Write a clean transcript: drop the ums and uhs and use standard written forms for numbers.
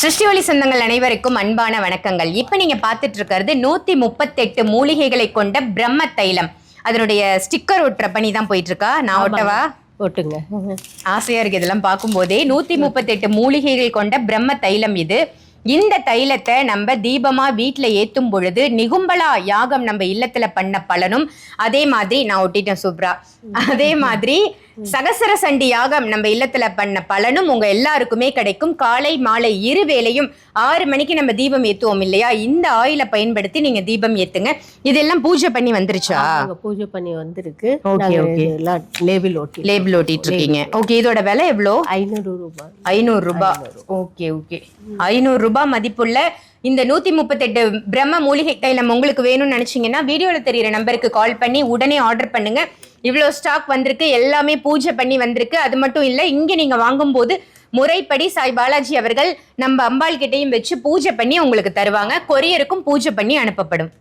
சிருஷ்டி ஒளி சொந்தங்கள் அனைவருக்கும் அன்பான வணக்கங்கள். இப்ப நீங்க பாத்துட்டு இருக்கிறது 138 மூலிகைகளை கொண்ட பிரம்ம தைலம். அதனுடைய ஸ்டிக்கர் ஒட்டுற பணி தான் போயிட்டு இருக்கா. நான் ஒட்டவா? ஒட்டுங்க. ஆசையா இருக்கு இதெல்லாம் பார்க்கும் போதே. 138 மூலிகைகள் கொண்ட பிரம்ம தைலம் இது. இந்த தைலத்தை நம்ம தீபமா வீட்டுல ஏத்தும் பொழுது நிகும்பலா யாகம் நம்ம இல்லத்துல பண்ண பலனும், அதே மாதிரி நான் ஒட்டிட்டேன் சூப்ரா, அதே மாதிரி சகசர சண்டி யாகம் நம்ம இல்லத்துல பண்ண பலனும் உங்க எல்லாருக்குமே கிடைக்கும். காலை மாலை இரு வேளையும் 6 மணிக்கு நம்ம தீபம் ஏத்துவோம் இல்லையா, இந்த ஆயிலை பயன்படுத்தி நீங்க தீபம் ஏத்துங்க. இதெல்லாம் பூஜை பண்ணி வந்துருச்சா? பூஜை பண்ணி வந்திருக்கு. ஓகே ஓகே, லேபிள் ஓட்டிட்டு இருக்கீங்க. ஓகே, இதோட விலை எவ்வளோ? 500 ரூபாய். 500 ரூபாய். ஓகே ஓகே, 500 ரூபாய் மதிப்புள்ள இந்த 138 பிரம்ம மூலிகை தைலம் உங்களுக்கு வேணும்னு நினைச்சீங்கன்னா வீடியோல தெரியுற நம்பருக்கு கால் பண்ணி உடனே ஆர்டர் பண்ணுங்க. இவ்வளோ ஸ்டாக் வந்திருக்கு, எல்லாமே பூஜை பண்ணி வந்திருக்கு. அது மட்டும் இல்லை, இங்கே நீங்க வாங்கும் போது முறைப்படி சாய் பாலாஜி அவர்கள் நம்ம அம்பாள் கிட்டையும் வச்சு பூஜை பண்ணி உங்களுக்கு தருவாங்க. கொரியருக்கும் பூஜை பண்ணி அனுப்பப்படும்.